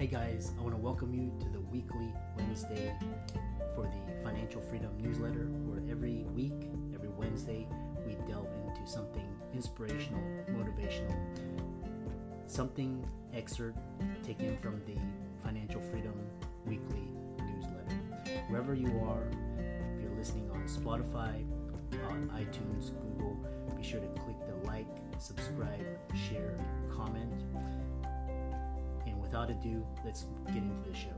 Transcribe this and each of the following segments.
Hey guys, I want to welcome you to the weekly Wednesday for the Financial Freedom newsletter, where every week, every Wednesday, we delve into something inspirational, motivational, something excerpt taken from the Financial Freedom weekly newsletter. Wherever you are, if you're listening on Spotify, on iTunes, Google, be sure to click the like, subscribe, share, comment. And without ado, let's get into the show.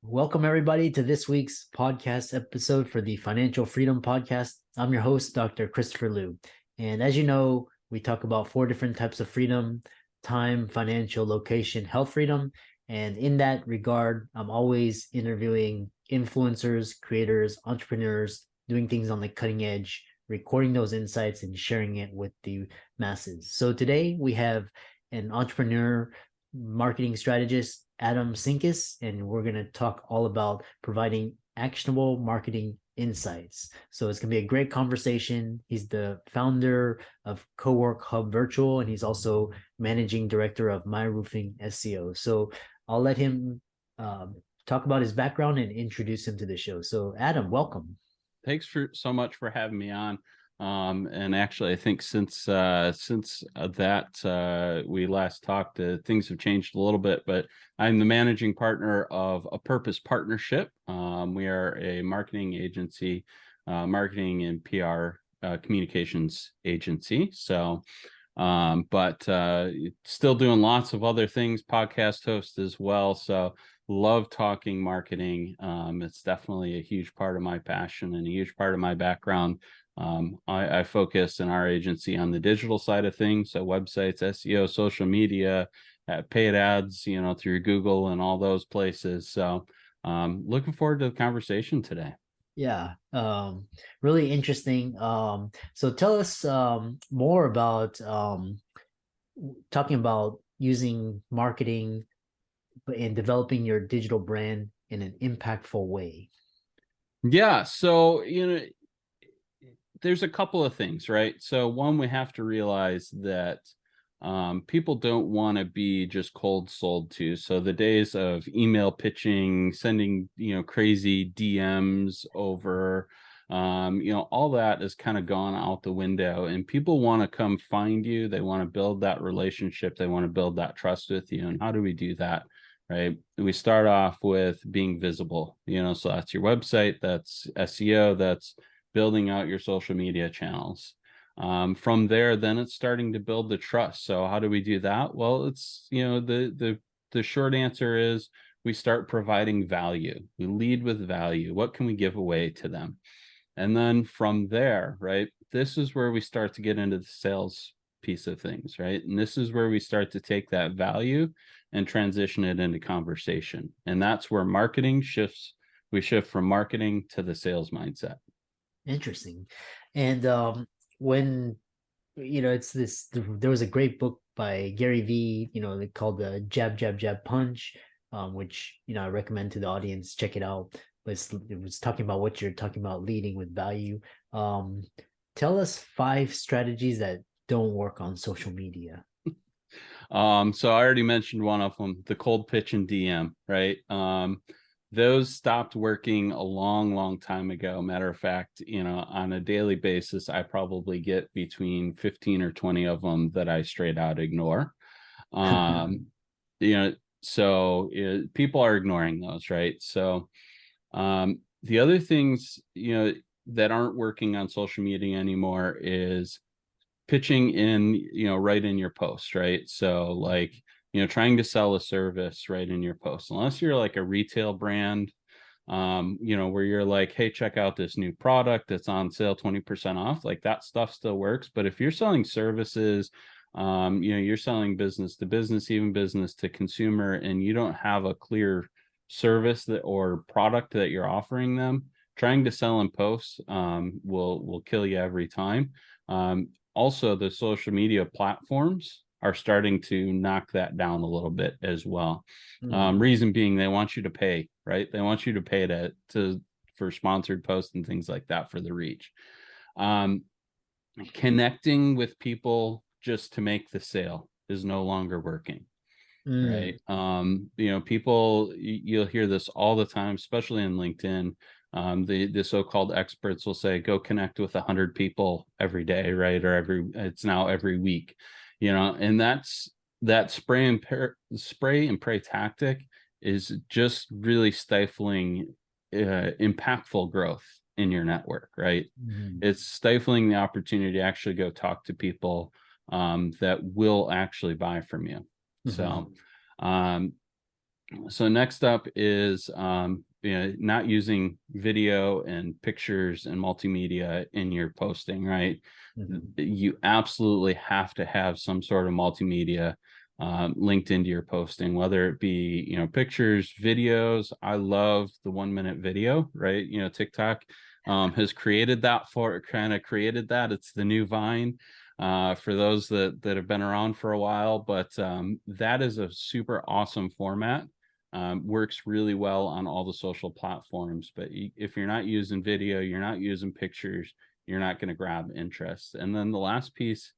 Welcome everybody to this week's podcast episode for the Financial Freedom Podcast. I'm your host, Dr. Christopher Liu. And as you know, we talk about 4 different types of freedom: time, financial, location, health freedom. And in that regard, I'm always interviewing influencers, creators, entrepreneurs, doing things on the cutting edge, recording those insights and sharing it with the masses. So today we have an entrepreneur, marketing strategist, Adam Sinkus, and we're going to talk all about providing actionable marketing insights. So it's going to be a great conversation. He's the founder of Cowork Hub Virtual, and he's also managing director of My Roofing SEO. So I'll let him talk about his background and introduce him to the show. So Adam, welcome. Thanks so much for having me on. And actually, I think since we last talked, things have changed a little bit. But I'm the managing partner of A Purpose Partnership. We are a marketing agency, marketing and PR communications agency. So, but still doing lots of other things, podcast host as well. So love talking marketing. It's definitely a huge part of my passion and a huge part of my background. I focus in our agency on the digital side of things, so websites, SEO, social media, paid ads, through Google and all those places. So looking forward to the conversation today. Yeah, really interesting. So tell us more about talking about using marketing and developing your digital brand in an impactful way. Yeah, so there's a couple of things, right? So one, we have to realize that people don't want to be just cold sold to. So the days of email pitching, sending crazy DMs over, all that is kind of gone out the window, and people want to come find you. They want to build that relationship. They want to build that trust with you. And how do we do that? Right. We start off with being visible, so that's your website, that's SEO, that's building out your social media channels. From there, then it's starting to build the trust. So how do we do that? Well, it's, the short answer is we start providing value. We lead with value. What can we give away to them? And then from there, right, this is where we start to get into the sales piece of things, right? And this is where we start to take that value and transition it into conversation. And that's where marketing shifts. We shift from marketing to the sales mindset. Interesting. And when it's there was a great book by Gary Vee, called the Jab Jab Jab Punch, which I recommend to the audience. Check it out. But it was talking about what you're talking about, leading with value. Tell us 5 strategies that don't work on social media. So I already mentioned one of them, the cold pitch and DM, right? Those stopped working a long time ago. Matter of fact, on a daily basis, I probably get between 15 or 20 of them that I straight out ignore. So people are ignoring those, right? So the other things, that aren't working on social media anymore is pitching in, right in your post, right? So like, trying to sell a service right in your post, unless you're like a retail brand, where you're like, hey, check out this new product that's on sale 20% off, like that stuff still works. But if you're selling services, you're selling business to business, even business to consumer, and you don't have a clear service or product that you're offering them, trying to sell in posts will kill you every time. Also, the social media platforms are starting to knock that down a little bit as well. Reason being, they want you to pay, right? They want you to pay for sponsored posts and things like that for the reach. Connecting with people just to make the sale is no longer working. Mm, Right. People, you'll hear this all the time, especially in LinkedIn. The so-called experts will say, go connect with 100 people every day, right? Or it's now every week, and that spray and pray tactic is just really stifling impactful growth in your network, right? mhm, It's stifling the opportunity to actually go talk to people that will actually buy from you. mhm, Um, so next up is not using video and pictures and multimedia in your posting, right? mhm. You absolutely have to have some sort of multimedia linked into your posting, whether it be, pictures, videos. I love the 1 minute video, right? TikTok has created that it's the new Vine for those that have been around for a while, but that is a super awesome format. Works really well on all the social platforms, but if you're not using video, you're not using pictures, you're not going to grab interest. And then the last piece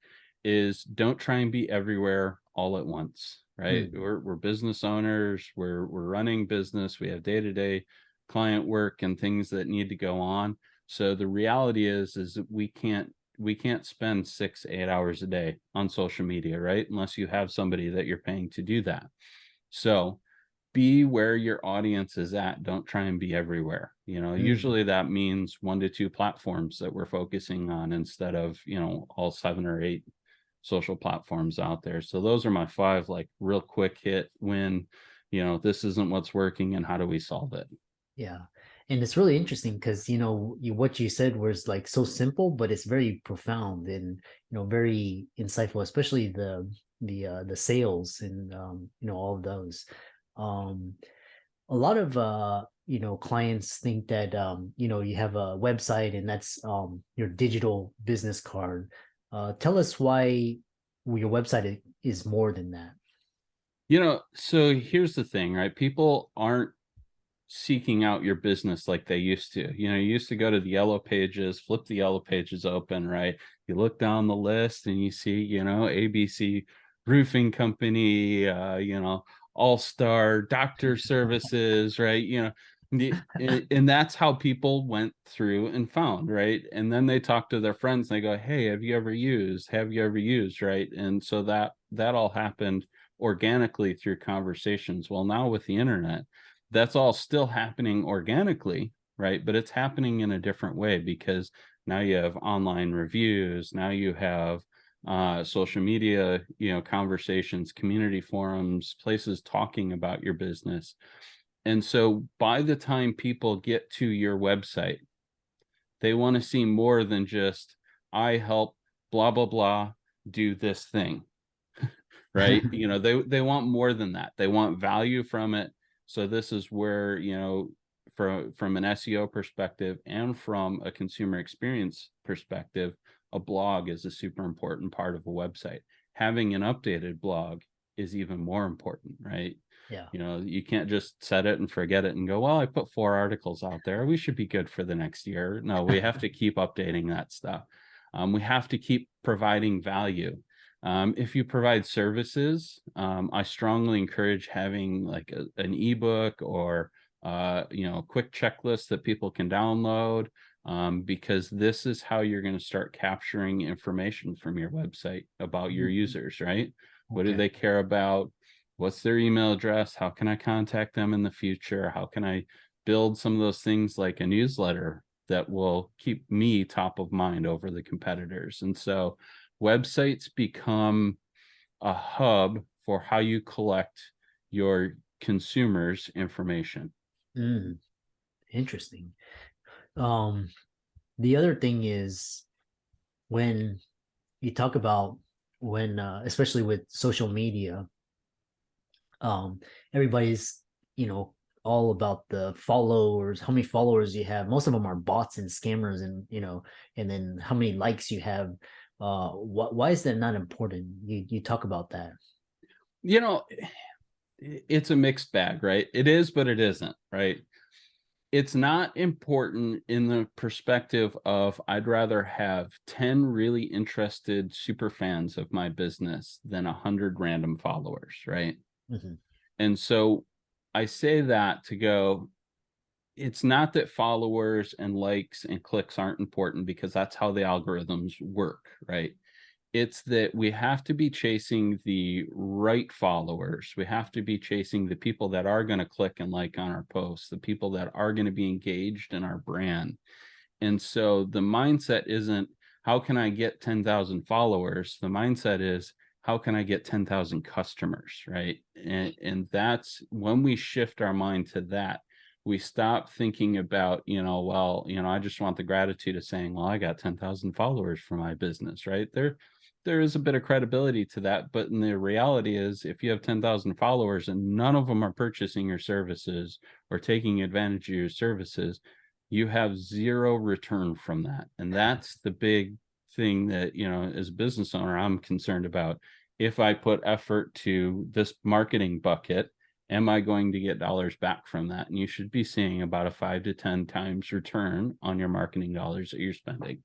is don't try and be everywhere all at once, right? Mm, We're business owners, we're running business, we have day-to-day client work and things that need to go on. So the reality is that we can't spend 6-8 hours a day on social media, right? Unless you have somebody that you're paying to do that. So be where your audience is at. Don't try and be everywhere. mm. Usually that means 1 to 2 platforms that we're focusing on instead of, all 7 or 8 social platforms out there. So those are my 5, like, real quick hit when, this isn't what's working and how do we solve it? Yeah. And it's really interesting because, what you said was like so simple, but it's very profound and, very insightful, especially the sales and, all of those. Um, a lot of, clients think that, you have a website and that's, your digital business card. Tell us why your website is more than that. So here's the thing, right? People aren't seeking out your business like they used to. You used to go to the yellow pages, flip the yellow pages open, right? You look down the list and you see, ABC roofing company, All-Star Doctor Services, right? And that's how people went through and found, right? And then they talk to their friends and they go, hey, have you ever used? Have you ever used? Right. And so that all happened organically through conversations. Well, now with the internet, that's all still happening organically, right? But it's happening in a different way because now you have online reviews, now you have social media, conversations, community forums, places talking about your business. And so by the time people get to your website, they want to see more than just, I help blah, blah, blah, do this thing, right? They want more than that. They want value from it. So this is where, from an SEO perspective and from a consumer experience perspective, a blog is a super important part of a website. Having an updated blog is even more important, right? Yeah. You can't just set it and forget it and go, well, I put 4 articles out there, we should be good for the next year. No, we have to keep updating that stuff. We have to keep providing value. If you provide services, I strongly encourage having like an ebook or a quick checklist that people can download, because this is how you're going to start capturing information from your website about your Mhm. users, right? What do Okay. they care about? What's their email address? How can I contact them in the future? How can I build some of those things like a newsletter that will keep me top of mind over the competitors? And so websites become a hub for how you collect your consumers' information. Mm, interesting. Um, the other thing is when you talk about when especially with social media, um everybody's all about the followers, how many followers you have. Most of them are bots and scammers, and and then how many likes you have. Why is that not important? You talk about that. You know, it's a mixed bag, right? It is, but it isn't, right? It's not important in the perspective of I'd rather have 10 really interested super fans of my business than 100 random followers, right? Mhm. And so I say that to go, it's not that followers and likes and clicks aren't important, because that's how the algorithms work, right? It's that we have to be chasing the right followers. We have to be chasing the people that are going to click and like on our posts, the people that are going to be engaged in our brand. And so the mindset isn't, how can I get 10,000 followers? The mindset is, how can I get 10,000 customers, right? And that's when we shift our mind to that, we stop thinking about, well, I just want the gratitude of saying, well, I got 10,000 followers for my business, right? There is a bit of credibility to that, but in the reality is, if you have 10,000 followers and none of them are purchasing your services or taking advantage of your services, you have zero return from that. And that's the big thing that, as a business owner, I'm concerned about. If I put effort to this marketing bucket, am I going to get dollars back from that? And you should be seeing about a 5 to 10 times return on your marketing dollars that you're spending.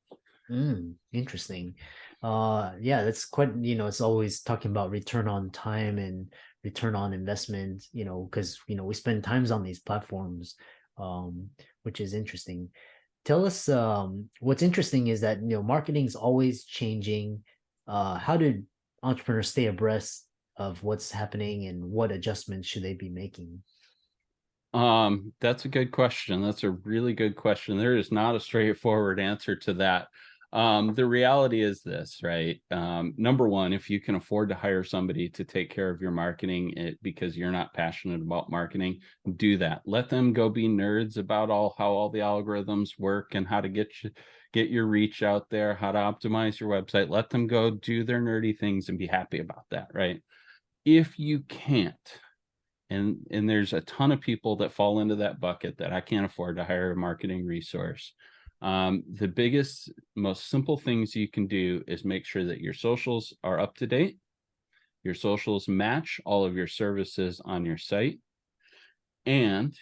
Interesting. Yeah, that's quite, it's always talking about return on time and return on investment, because, we spend times on these platforms, um, which is interesting. Tell us, what's interesting is that, marketing is always changing. How do entrepreneurs stay abreast of what's happening and what adjustments should they be making? That's a good question. That's a really good question. There is not a straightforward answer to that. The reality is this, right? Number one, if you can afford to hire somebody to take care of your marketing because you're not passionate about marketing, do that. Let them go be nerds about how all the algorithms work and how to get your reach out there, how to optimize your website. Let them go do their nerdy things and be happy about that, right? If you can't, and there's a ton of people that fall into that bucket that I can't afford to hire a marketing resource. The biggest, most simple things you can do is make sure that your socials are up to date. Your socials match all of your services on your site, and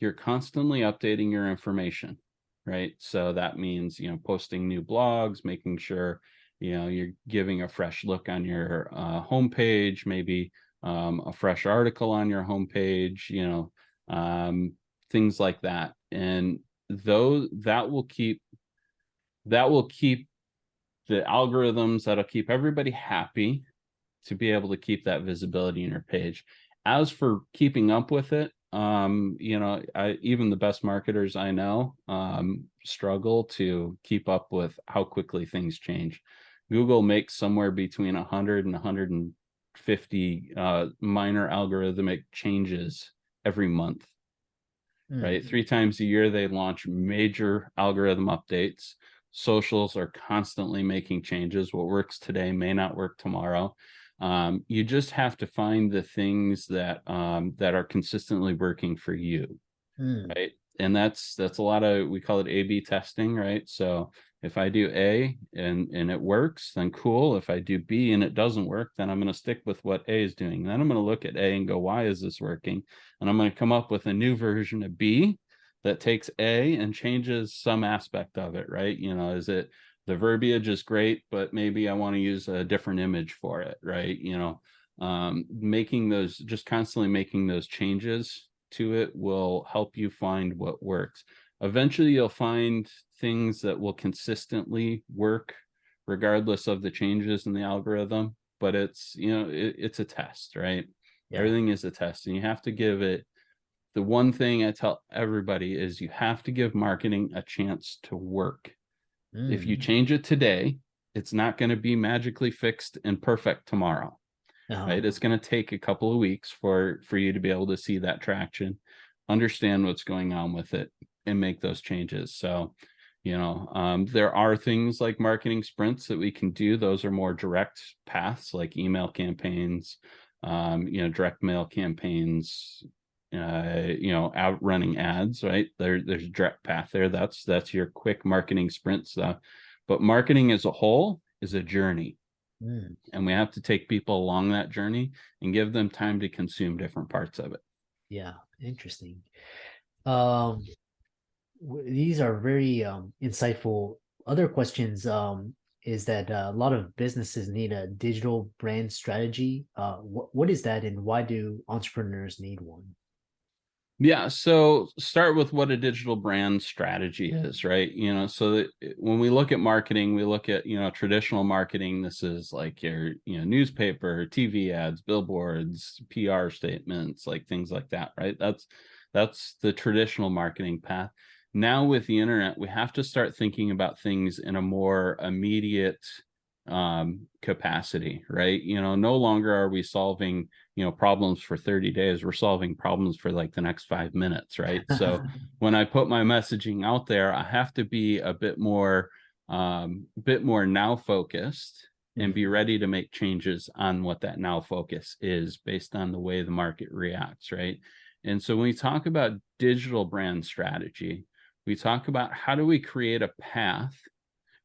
you're constantly updating your information, right? So that means, posting new blogs, making sure, you're giving a fresh look on your homepage, maybe a fresh article on your homepage, things like that. And though that will keep the algorithms, that'll keep everybody happy to be able to keep that visibility in your page. As for keeping up with it, even the best marketers I know struggle to keep up with how quickly things change. Google makes somewhere between 100 and 150 minor algorithmic changes every month, right? 3 times a year, they launch major algorithm updates. Socials are constantly making changes. What works today may not work tomorrow. You just have to find the things that are consistently working for you, right? And that's a lot of, we call it A/B testing, right? So if I do A and it works, then cool. If I do B and it doesn't work, then I'm going to stick with what A is doing. Then I'm going to look at A and go, why is this working? And I'm going to come up with a new version of B that takes A and changes some aspect of it, right? Is it the verbiage is great, but maybe I want to use a different image for it, right? Just constantly making those changes to it will help you find what works. Eventually, you'll find things that will consistently work regardless of the changes in the algorithm, but it's a test, right? Yeah. Everything is a test, and you have to give it. The one thing I tell everybody is you have to give marketing a chance to work. If you change it today, it's not going to be magically fixed and perfect tomorrow. Right? It's going to take a couple of weeks for you to be able to see that traction, understand what's going on with it, and make those changes. So, there are things like marketing sprints that we can do. Those are more direct paths, like email campaigns, direct mail campaigns, out running ads, right? There's a direct path there. That's your quick marketing sprint stuff. But marketing as a whole is a journey. And we have to take people along that journey and give them time to consume different parts of it. Yeah, interesting. Um, these are very insightful. Other questions is that a lot of businesses need a digital brand strategy. What is that, and why do entrepreneurs need one? Yeah, so start with what a digital brand strategy is, right? So that when we look at marketing, we look at, traditional marketing. This is like your, newspaper, TV ads, billboards, PR statements, like things like that, right? That's the traditional marketing path. Now with the internet, we have to start thinking about things in a more immediate capacity, right? No longer are we solving problems for 30 days. We're solving problems for like the next 5 minutes, right? So when I put my messaging out there, I have to be a bit more now focused and be ready to make changes on what that now focus is based on the way the market reacts, right? And so when we talk about digital brand strategy, we talk about how do we create a path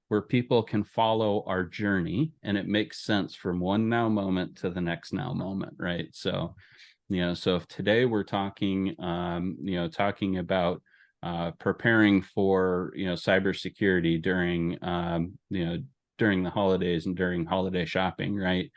where people can follow our journey and it makes sense from one now moment to the next now moment, right? So, so if today we're talking, talking about preparing for, cybersecurity during, during the holidays and during holiday shopping, right?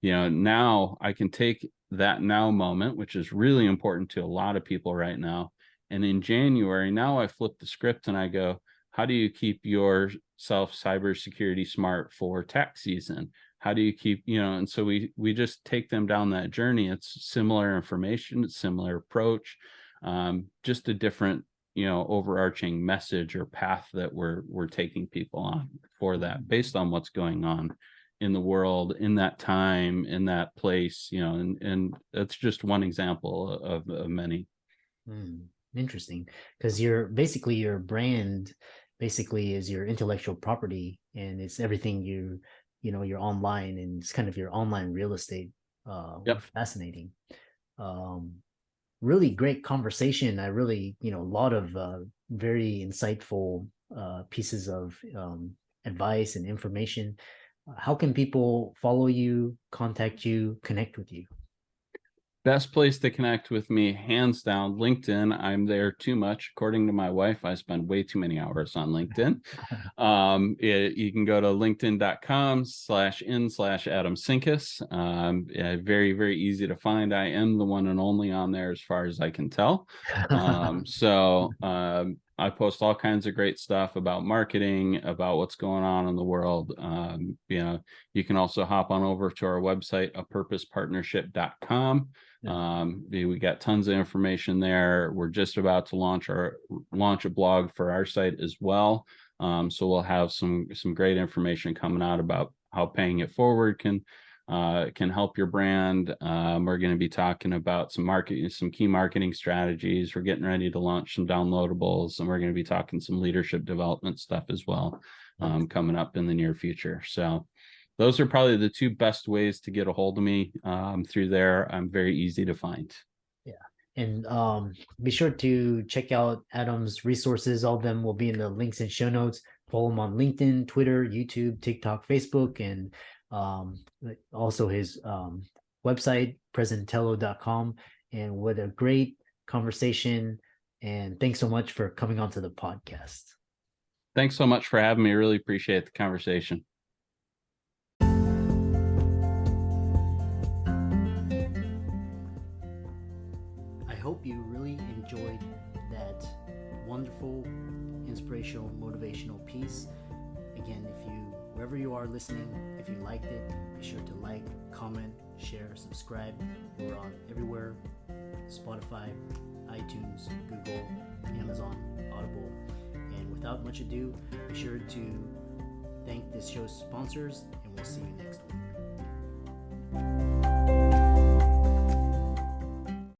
Now I can take that now moment, which is really important to a lot of people right now. And in January, now I flip the script and I go, how do you keep yourself cybersecurity smart for tax season? How do you keep, and so we just take them down that journey. It's similar information, it's similar approach, just a different, overarching message or path that we're taking people on for that based on what's going on in the world, in that time, in that place, and that's just one example of many. Interesting, because your brand basically is your intellectual property, and it's everything you're online, and it's kind of your online real estate. Yep. Fascinating. Really great conversation. I really, a lot of very insightful pieces of advice and information. How can people follow you, contact you, connect with you? Best place to connect with me, hands down, LinkedIn. I'm there too much. According to my wife, I spend way too many hours on LinkedIn. You can go to linkedin.com/in/Adam Sinkus. Very, very easy to find. I am the one and only on there as far as I can tell. I post all kinds of great stuff about marketing, about what's going on in the world. You can also hop on over to our website, apurposepartnership.com. We got tons of information there. We're just about to launch a blog for our site as well. So we'll have some great information coming out about how paying it forward can help your brand. We're going to be talking about some key marketing strategies. We're getting ready to launch some downloadables, and we're going to be talking some leadership development stuff as well, coming up in the near future. So those are probably the two best ways to get a hold of me. Through there, I'm very easy to find. Yeah. And be sure to check out Adam's resources. All of them will be in the links and show notes. Follow him on LinkedIn, Twitter, YouTube, TikTok, Facebook, and also his website, presentello.com. And what a great conversation. And thanks so much for coming onto the podcast. Thanks so much for having me. Really appreciate the conversation. I hope you really enjoyed that wonderful, inspirational, motivational piece. Again, wherever you are listening, if you liked it, be sure to like, comment, share, subscribe. We're on everywhere: Spotify, iTunes, Google, Amazon, Audible. And without much ado, be sure to thank this show's sponsors, and we'll see you next week.